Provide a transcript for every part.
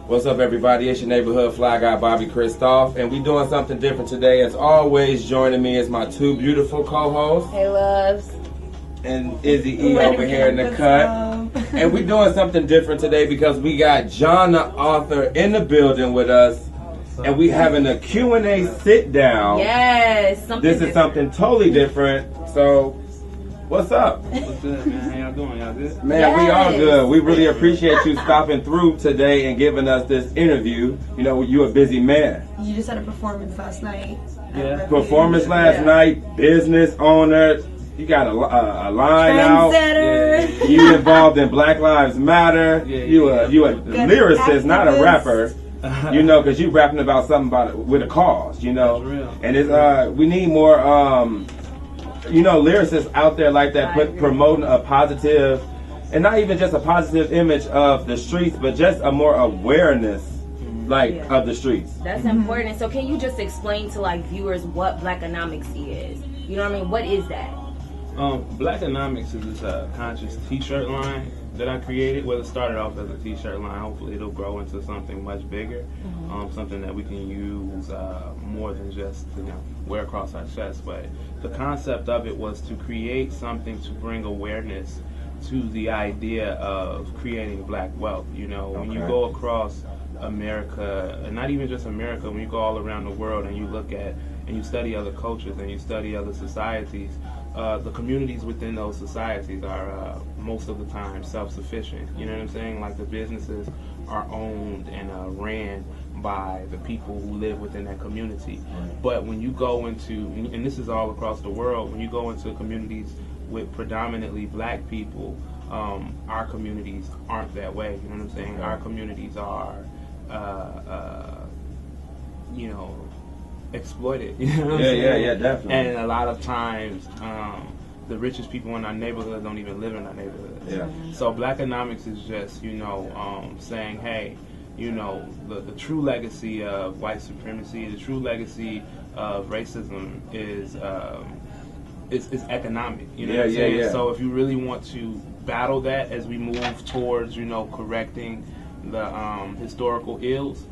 What's up, everybody? It's your neighborhood fly guy, Bobby Kristoph, and we doing something different today. As always, joining me is my two beautiful co-hosts. Hey, loves. And Izzy E over here in the cut. And we doing something different today because we got John, the author, in the building with us. And we having a Q&A sit down. Yes. This is something totally different. So, what's up? What's good, man? How y'all doing? Y'all good? Man, Yes. we all good. We really appreciate you stopping through today and giving us this interview. You know, you're a busy man. You just had a performance last night. Yeah. Performance last night, business owner. You got a line out. Trendsetter. You involved in Black Lives Matter. Yeah, you a lyricist, not a activist. rapper. You know, because you rapping about something with a cause. You know, That's real. and it's we need more you know, lyricists out there like that, promoting a positive, and not even just a positive image of the streets, but just a more awareness, like of the streets. That's important. So can you just explain to like viewers what Black Anomics is? You know what I mean? What is that? Black Anomics is this conscious t-shirt line that I created. Well, it started off as a t-shirt line. Hopefully it'll grow into something much bigger. Something that we can use more than just to, wear across our chest. But the concept of it was to create something to bring awareness to the idea of creating black wealth. You know, when you go across America, and not even just America, when you go all around the world and you look at and you study other cultures and you study other societies, the communities within those societies are most of the time self-sufficient. You know what I'm saying? Like the businesses are owned and ran by the people who live within that community. But when you go into, and this is all across the world, when you go into communities with predominantly black people, our communities aren't that way. You know what I'm saying? Our communities are, you know, exploited. You know what I'm saying? Yeah, definitely. And a lot of times, the richest people in our neighborhood don't even live in our neighborhood. Yeah. So Black Anomics is just, you know, saying, hey, you know, the true legacy of white supremacy, the true legacy of racism is economic. You know what I'm saying? Yeah. So if you really want to battle that as we move towards, you know, correcting the historical ills,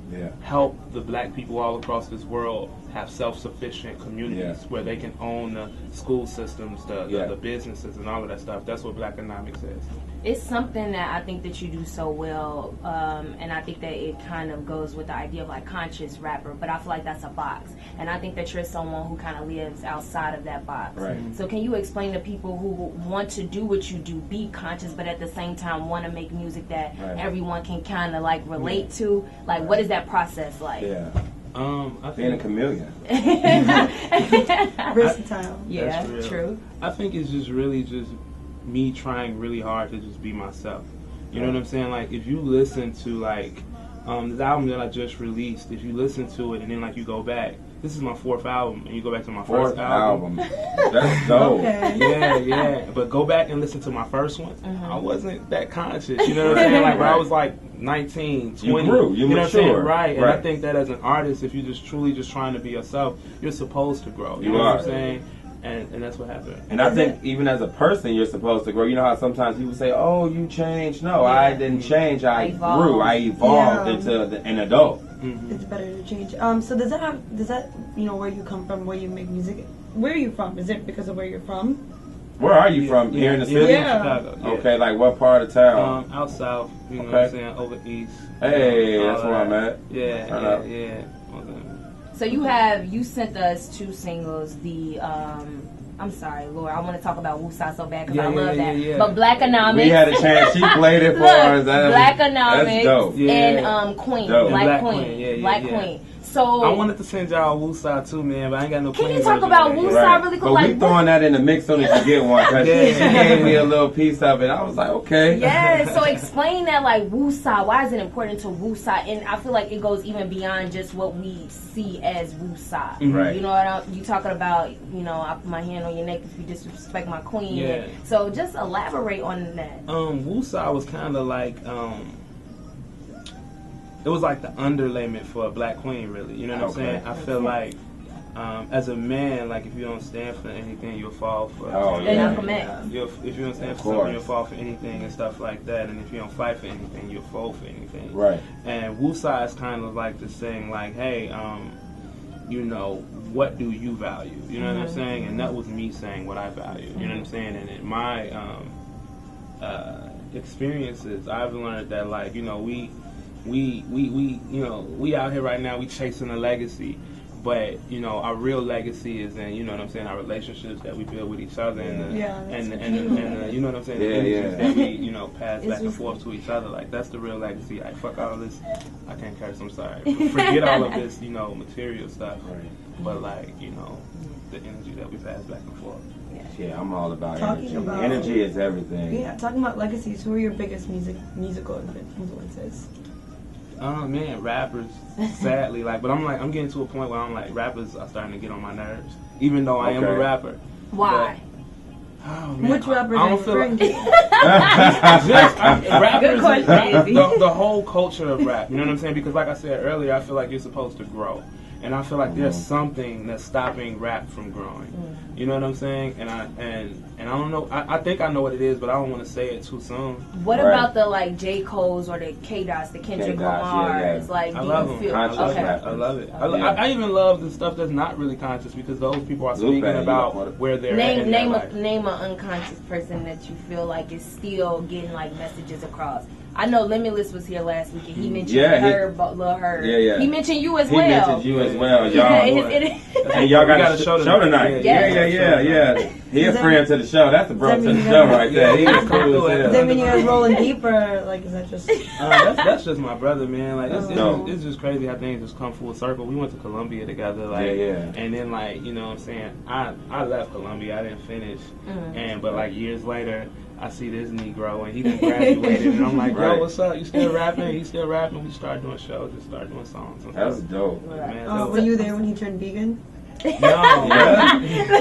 help the black people all across this world have self-sufficient communities where they can own the school systems, the businesses, and all of that stuff. That's what Black Anomics is. It's something that I think that you do so well, and I think that it kind of goes with the idea of like conscious rapper, but I feel like that's a box, and I think that you're someone who kind of lives outside of that box. Right. So can you explain to people who want to do what you do, be conscious, but at the same time want to make music that everyone can kind of like relate to? Like, what is that process like? Yeah. I think Being a chameleon. Versatile. Yeah, That's real. true. I think it's just really just me trying really hard to just be myself. You know what I'm saying? Like, if you listen to like this album that I just released, if you listen to it and then like you go back, this is my fourth album, and you go back to my first album. That's dope. Yeah. But go back and listen to my first one. I wasn't that conscious. You know what I'm saying? Like when I was like 19, 20. You grew. You know what I'm saying? matured. Right. And I think that as an artist, if you're just truly just trying to be yourself, you're supposed to grow. You know what I'm saying? And that's what happened. And I think even as a person, you're supposed to grow. You know how sometimes people say, "Oh, you changed." No, I didn't change. I grew. I evolved into an adult. It's better to change. So does that you know where you come from, where you make music? Where are you from? Is it because of where you're from? Where are you from? Here in the city? Yeah. Chicago. Yeah. Okay, like what part of town? Out south. You know what I'm saying? Over east. Hey, that's where I'm at. Yeah. So you sent us two singles. The I'm sorry, Lord, I want to talk about Musa so bad because I love that. Yeah. But Black Anomics. We had a chance. She played it for us. Black Anomics. That's dope. And Queen, Dope. Black Queen, Black Queen. So I wanted to send y'all Wusa too, man, but I ain't got no. Can you talk about Wusa really quick? But we throwing that in the mix soon as you get one. Cause she gave me a little piece of it. I was like, okay. Yeah. So explain that, like Wusa. Why is it important to Wusa? And I feel like it goes even beyond just what we see as Wusa. Right. You know you talking about? You know, I put my hand on your neck if you disrespect my queen. Yeah. So just elaborate on that. Wusa was kind of like it was like the underlayment for a Black Queen, really. You know what I'm saying? I feel like as a man, like if you don't stand for anything, you'll fall for. Oh, And yeah. Malcolm X. If you don't stand Of for something, course. you'll fall for anything and stuff like that. And if you don't fight for anything, you'll fall for anything. Right. And Musa is kind of like this saying, like, hey, you know, what do you value? You know what I'm saying? And that was me saying what I value. You know what I'm saying? And in my experiences, I've learned that, like, you know, we out here right now, we chasing a legacy. But, you know, our real legacy is in, you know what I'm saying, our relationships that we build with each other and you know what I'm saying, the energies that we, you know, pass back and forth to each other. Like, that's the real legacy. Like, fuck all this, I can't curse, I'm sorry. Forget all of this, you know, material stuff. Right. But, like, you know, the energy that we pass back and forth. Yeah, I'm all about Talking energy. about- Energy is everything. Yeah, talking about legacies, who are your biggest musical influences? Oh man, rappers, sadly, like, but I'm getting to a point where I'm like, rappers are starting to get on my nerves, even though I am a Okay. rapper. Why? But, oh, man, Which rappers I are you don't feel referring like, to? rappers, Good question, Izzy. the whole culture of rap, you know what I'm saying? Because like I said earlier, I feel like you're supposed to grow. And I feel like there's something that's stopping rap from growing. You know what I'm saying? And I don't know. I think I know what it is, but I don't want to say it too soon. What Right. about the like J. Cole's or the K-Dots, the Kendrick K-Dots, Lamar's? yeah. Like, I do love you them. feel Conscious okay? rap. I love it. Yeah. I even love the stuff that's not really conscious because those people are Lupe, speaking you about know, where they're at in Name their life. name an unconscious person that you feel like is still getting like messages across. I know Limitless was here last week and he mentioned Lil Herb. Yeah. He mentioned you as He well. mentioned you as well, Yeah, y'all. it- And y'all got We a show tonight. Yeah. Yeah. He a Is that- friend to the show. That's the bro does to that the mean show you right there. He is cool Does as Does hell. that mean you guys rolling deeper? Like, is that just... That's just my brother, man. Like No. it's just crazy how things just come full circle. We went to Columbia together, like, Yeah. and then like you know what I'm saying. I left Columbia, I didn't finish, but like years later, I see this Negro and he done graduated, and I'm like, yo, Right. what's up? You still rapping? He's still rapping. We started doing shows, just started doing songs. And That's stuff. dope. Man, Oh, were you there when he turned vegan? no,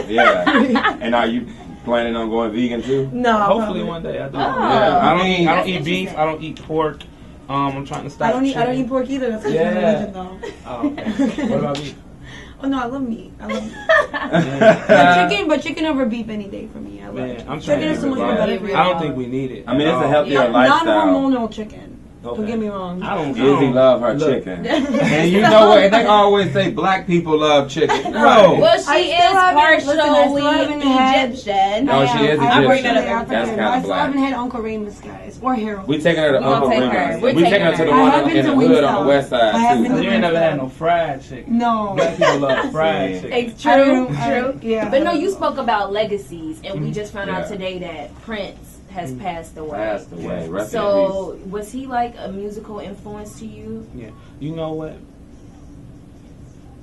Yeah. And are you planning on going vegan too? No. hopefully probably. one day I do. Oh. Yeah, I don't eat That's beef. interesting. I don't eat pork. I'm trying to stop. I don't eat chicken. pork either. That's because Yeah. of religion, though. Oh, okay. What about meat? Oh no, I love meat. I love meat. Yeah. but chicken over beef any day for me. I love Man, it. I'm trying Chicken to is so much more Yeah. better for you. I don't think we need it. I mean, it's a at all. healthier lifestyle. Non-hormonal chicken. Don't Okay. get me wrong. I don't. Izzy love her Look. chicken. And you know what? They always say black people love chicken. No. Well, she I is still haven't- listen, I still partially haven't had- Egyptian. No, she is I bring Egyptian. that up every That's time. kinda I still black. haven't had Uncle Ramus, guys, or Harold. We taking her to We gonna Uncle take Remus. her. We're We taking her taking to the her. I one have in been the to hood on the Wingstop. west side I have too. been to You ain't never had no fried chicken. No. Black people love fried Yeah. chicken. It's I true, don't- true. yeah. But no, you spoke about legacies, and we just found out Yeah. today that Prince has passed away. Passed away. Rest in So, was he like a musical influence to you? Yeah. You know what?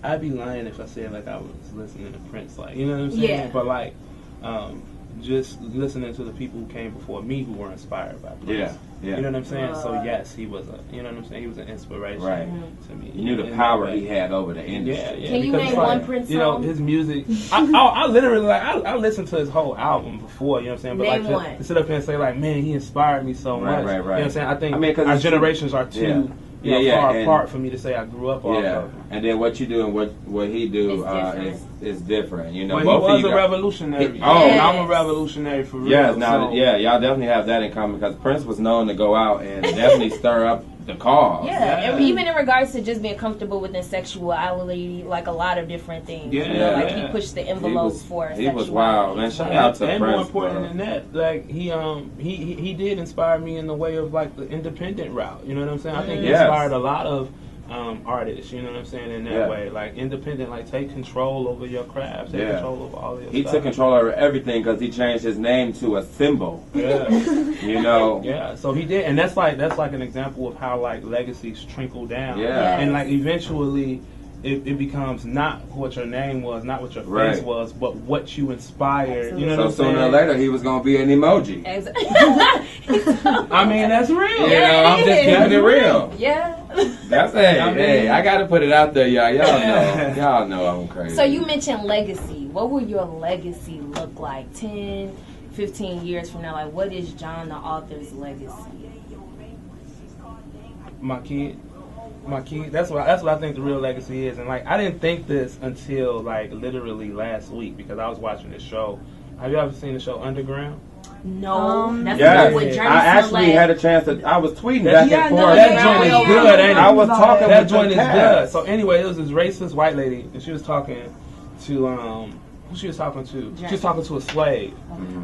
I'd be lying if I said like I was listening to Prince, like, you know what I'm saying? Yeah. But like, just listening to the people who came before me who were inspired by Prince. Yeah. You know what I'm saying? So Right. yes, he was you know what I'm saying? He was an inspiration Right. to me. You knew the In power that way. he had over the industry. Yeah, yeah. Can you because name it's like, one Prince you know, song? his music. I literally like I listened to his whole album before. You know what I'm saying? But Name like one. to sit up here and say like, man, he inspired me so Right, much. right, You know what I'm right. saying? I think I mean, 'cause our it's- generations are too far and- apart for me to say I grew up off Yeah, of him. and then what you do and what he do It's different. is different. You know, But he both of was you a got- revolutionary. He- oh. and I'm a revolutionary for real. Yes, now so- yeah, y'all definitely have that in common because Prince was known to go out and definitely stir up the cause. Yeah, Yeah. and even in regards to just being comfortable within sexuality, like a lot of different things. Yeah, you know, like yeah. he pushed the He envelope was, for he was sexuality. wild, man. Shout out to and Prince. more important bro. than that, like he did inspire me in the way of like the independent route. You know what I'm saying? I think he Yes. inspired a lot of artists. You know what I'm saying? In that Yeah. way, like independent, like take control over your craft, take Yeah. control over all of your He stuff. took control over everything because he changed his name to a symbol. Yeah. You know. Yeah, so he did, and that's like an example of how like legacies trickle down. Yeah. Yes. And like eventually, it becomes not what your name was, not what your face Right. was, but what you inspired. You know So what I'm saying? sooner or later, he was gonna be an emoji. I mean, that's real. You know, I'm just keeping it real. Yeah. That's hey, I gotta put it out there, y'all. Y'all know I'm crazy. So you mentioned legacy. What will your legacy look like 10, 15 years from now? Like, what is John the author's legacy? My kid. my kids. That's what I think the real legacy is. And like, I didn't think this until like literally last week because I was watching this show. Have you ever seen the show Underground? No, that's yes. the one with Journey I actually Smollett. had a chance to. I was tweeting back and forth. That joint is good, ain't it? I was talking. That with joint is the good. cast. So anyway, it was this racist white lady, and she was talking to who she was talking to? She was talking to a slave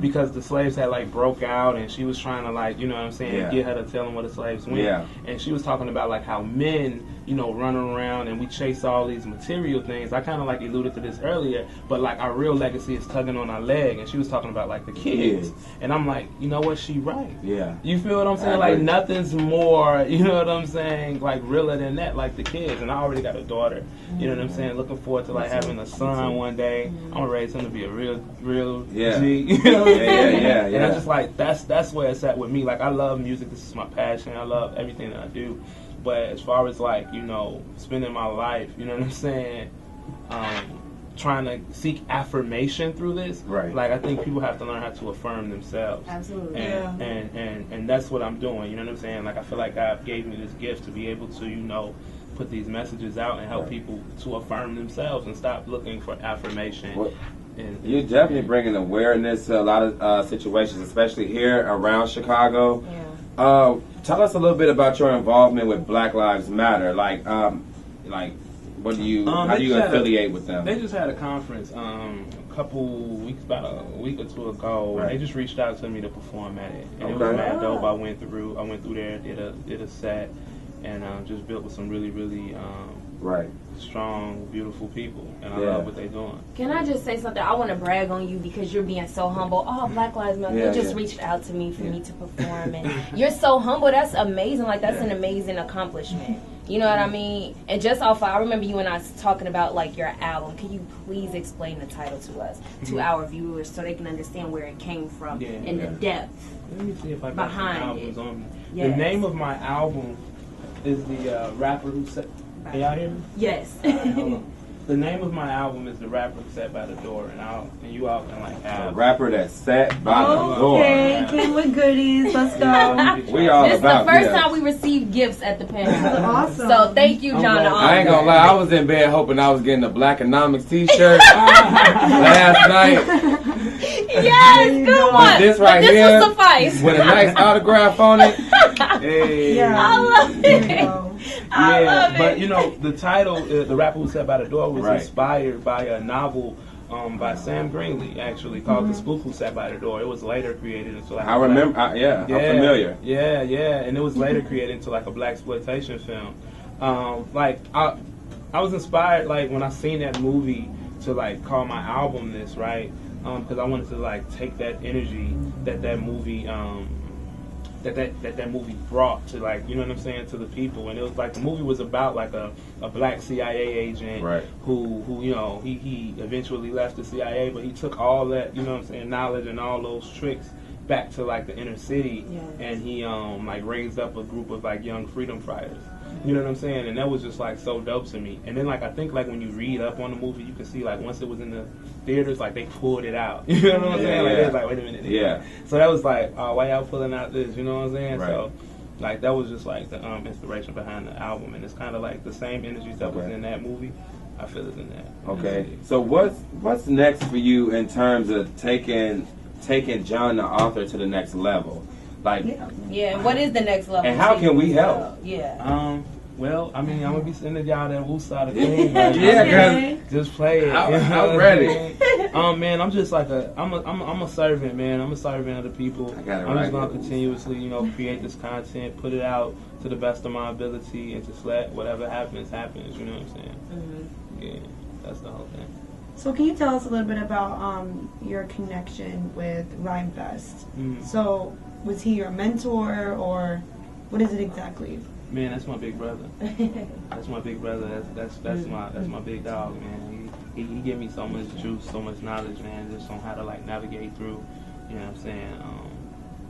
because the slaves had like broke out, and she was trying to like, you know what I'm saying, get her to tell them where the slaves went. Yeah. And she was talking about like how men, you know, run around and we chase all these material things. I kind of like alluded to this earlier, but like our real legacy is tugging on our leg. And she was talking about like the kids, and I'm like, you know what, she right. Yeah. You feel what I'm saying? Like nothing's more, you know what I'm saying, like realer than that, like the kids. And I already got a daughter, you know what I'm saying? Looking forward to like having a son one day. I'm gonna raise him to be a real G. You know what I'm saying? Yeah. And I'm just like, that's where it's at with me. Like I love music. This is my passion. I love everything that I do. But as far as like, you know, spending my life, you know what I'm saying, trying to seek affirmation through this, right? Like I think people have to learn how to affirm themselves. Absolutely. And that's what I'm doing. You know what I'm saying? Like I feel like God gave me this gift to be able to, you know, put these messages out and help people to affirm themselves and stop looking for affirmation. Well, you're definitely bringing awareness to a lot of situations, especially here around Chicago. Yeah. Tell us a little bit about your involvement with Black Lives Matter. Like what do you? How do you affiliate with them? They just had a conference a couple weeks, about a week or two ago. Right. They just reached out to me to perform at it, and it was mad dope. I went through there, did a set, and just built with some really strong, beautiful people, and I love what they're doing. Can I just say something? I want to brag on you because you're being so humble. Oh, Black Lives Matter. They just reached out to me for me to perform, and you're so humble. That's amazing. Like that's an amazing accomplishment. You know what I mean? And just off, I remember you and I was talking about like your album. Can you please explain the title to us, to our viewers, so they can understand where it came from and the depth Let me see if I got some albums on me. Yes. The name of my album is the rapper who said. Can y'all hear me? Yes. Hold on. The name of my album is The Rapper Who Sat by the Door, and you all can like have a rapper that sat by the door. Okay, came with goodies. Let's go. We all This is about the first time we received gifts at the Penthouse. Awesome. So thank you, John. I ain't gonna lie, I was in bed hoping I was getting a Black Anomics t-shirt last night. Yes, good one. This right this here will suffice. with a nice autograph on it. Hey. Yeah. I love it. I love it. But you know, the title, The Rapper Who Sat by the Door, was inspired by a novel by Sam Greenlee, actually, called The Spook Who Sat by the Door. It was later created into like I remember, I'm familiar. Yeah, and it was later created into like a blaxploitation film. Like I was inspired like when I seen that movie to like call my album this, right? Because I wanted to like take that energy that movie that movie brought to, like, you know what I'm saying, to the people. And it was like the movie was about like a black CIA agent who you know, he eventually left the CIA, but he took all that, you know what I'm saying, knowledge and all those tricks back to like the inner city, and he like raised up a group of like young freedom fighters. You know what I'm saying? And that was just like so dope to me. And then like I think like when you read up on the movie, you can see like once it was in the theaters, like they pulled it out. You know what I'm saying? Like it was like, wait a minute. Yeah. So that was like, why y'all pulling out this? You know what I'm saying? Right. So like that was just like the inspiration behind the album, and it's kind of like the same energies that was in that movie. I feel it in that. Okay. So what's next for you in terms of taking John the author to the next level? Like, yeah, what is the next level? And how can we help? Yeah. Well, I mean, I'm gonna be sending y'all that Musa thing. Yeah, just play it. I'm ready. Man, I'm just like I'm a servant, man. I'm a servant of the people. I got it I'm just gonna continuously, you know, create this content, put it out to the best of my ability, and just let whatever happens. You know what I'm saying? Yeah, that's the whole thing. So can you tell us a little bit about your connection with Rhymefest? So was he your mentor, or what is it exactly? Man, that's my big brother. That's my big brother. That's my big dog, man. He gave me so much juice, so much knowledge, man, just on how to like navigate through, you know what I'm saying,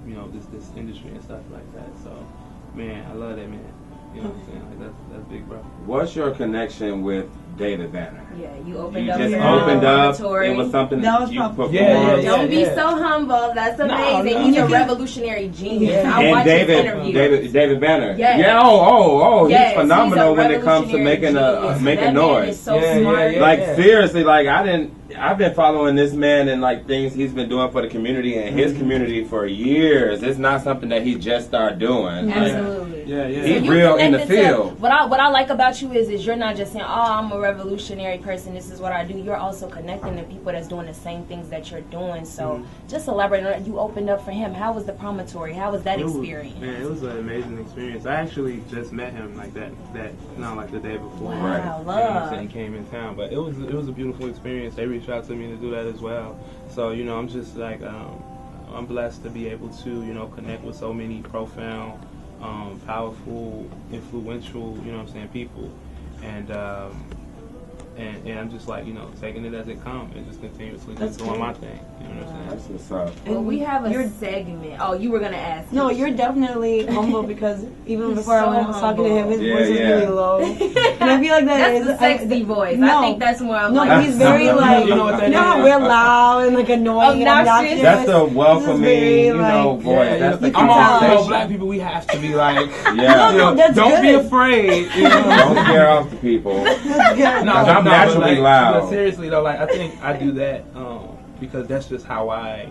you know, this industry and stuff like that. So, man, I love that man. You know what I'm saying? Like that's big, bro. What's your connection with David Banner? Yeah, you opened You up. just your opened up. laboratory. It was something That was you probably- performed. Yeah. Don't be so humble. That's amazing. He's a revolutionary genius. Yeah. I And watch his interviews. David Banner. Yes. Yeah. Oh. Yes, He's phenomenal he's a when it comes to making revolutionary making genius. That man noise. is so smart. Like seriously, like I've been following this man and like things he's been doing for the community and his community for years. It's not something that he just started doing. Absolutely. Yeah. He's you real in the connected to- field. What I like about you is you're not just saying, "Oh, I'm a revolutionary person. This is what I do." You're also connecting to people that's doing the same things that you're doing. So just elaborate on it. You opened up for him. How was the promontory? How was that experience? Man, it was an amazing experience. I actually just met him like that not like the day before. Wow, You know what I'm love. saying? He came in town, but it was a beautiful experience. They reached out to me to do that as well. So I'm just like I'm blessed to be able to connect with so many profound, powerful, influential people, and I'm just like taking it as it comes and just continuously just doing my thing. You know what I'm saying? That's what's up. Well, we have a segment. Oh, you were gonna ask. No, you're definitely humble because even He's before I so was talking to him, his humble. voice is Yeah, really low. And I feel like That's the sexy voice. I think that's more of No, like. he's very like, You know what that how is? we're loud and like annoying and Obnoxious. obnoxious. That's the This welcoming, is very, voice. Yeah, That's the you can I'm tell. always conversation. tell black people we have to be like, Yeah. No, that's don't be good. afraid. Don't scare off the people. That's good. No, I'm but naturally loud. But seriously though, like I think I do that because that's just how I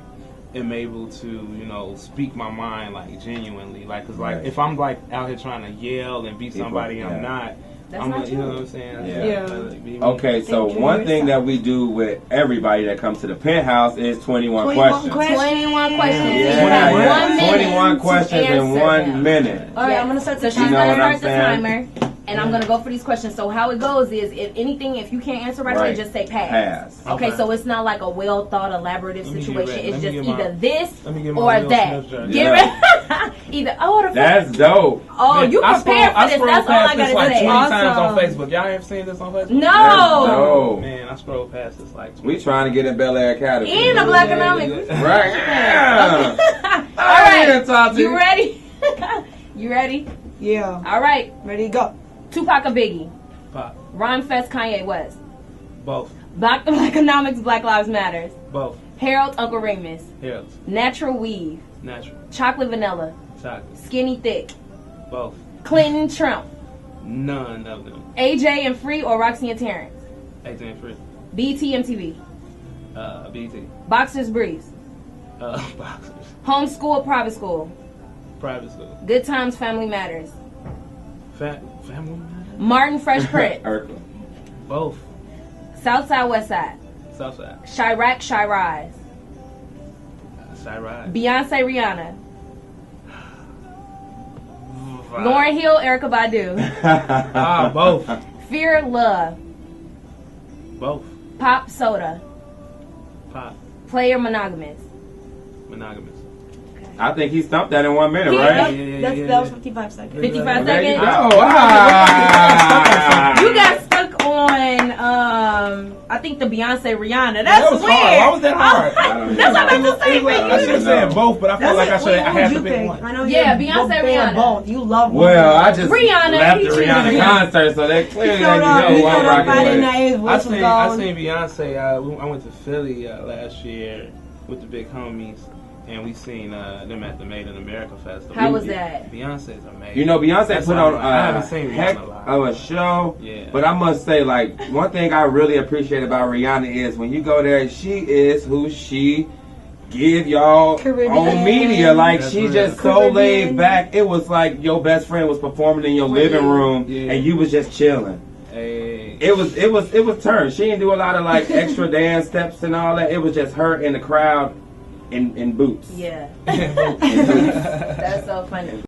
am able to, speak my mind like genuinely. Like, cause like Right. if I'm like out here trying to yell and be somebody yeah. I'm not, That's I'm not you know you. what I'm saying? Yeah. Like, be me. Okay, so Thank you. one thing that we do with everybody that comes to the Penthouse is 21 questions. 21 questions. Yeah, You have yeah. 1 minute 21 to questions in answer 1 them. minute. All right, I'm gonna start So the she's You know gonna what I'm start the saying? timer, and I'm gonna go for these questions. So how it goes is, if you can't answer right away, Right. just say pass. Pass. Okay, Okay. so it's not like a well thought, elaborative Let me get situation. ready. It's Let me just get my- either this let me get my or Will that. Smith jersey. Get Yeah. ready. Either the That's dope. oh, Man, you I prepared for this. scrolled That's all I past this gotta like say. 20 times on Awesome. Facebook. Y'all ever seen this on Facebook? No. That's dope. Man, I scrolled past this like 20 We trying to get in Bel Air Academy. In a Black Anomics. Right. Yeah. All right, Yeah, Tati. you ready? You ready? Yeah. All right. Ready, go. Tupac or Biggie? Pop. Rhymefest, Kanye West. Both. Black Anomics, Black Lives Matters. Both. Harold, Uncle Remus. Harold. Natural weave. Natural. Chocolate, vanilla. Chocolate. Skinny, thick. Both. Clinton, Trump. None of them. AJ and Free or Roxy and Terrence. 18 free. BT, MTV. BT. Boxers, Briefs. Boxers. Homeschool, private school. Private school. Good Times, Family Matters. Family man. Martin, Fresh Prince. Urkel. Both. Southside, Westside. Southside. Chirac, Shy Rise. Side ride. Beyonce, Rihanna. Lauryn Hill, Erykah Badu. Both. Fear, Love. Both. Pop, Soda. Pop. Player, Monogamous. Monogamous. I think he stumped that in 1 minute, Yeah. right? That was 55 seconds. 55 There you seconds. go. Ah. You got stuck on, I think the Beyonce, Rihanna. That's That was weird. hard. Why was that hard? That's what I'm about to say. I should have said both, but I feel like I should. I had to pick one. I know Yeah, you're Beyonce, both Rihanna. Both. You love both. Well, I just Rihanna, left he the chooses Rihanna Rihanna. concert, so they clearly He let showed you up. know He what showed I'm up rocking Friday with. night. His I voice was seen gone. Beyonce. I went to Philly last year with the big homies, and we seen them at the Made in America Festival. How was that? Beyonce's amazing. You know, Beyonce That's put why on I haven't a seen heck Rihanna live. of a show. Yeah. But I must say, like, one thing I really appreciate about Rihanna is when you go there, she is who she give y'all Caribbean. on media. Like, That's she real. just so Caribbean. laid back. It was like your best friend was performing in your living room, Yeah. and you was just chilling. Hey. It was turned. She didn't do a lot of like extra dance steps and all that. It was just her in the crowd in boots. Yeah. In boots. That's so funny.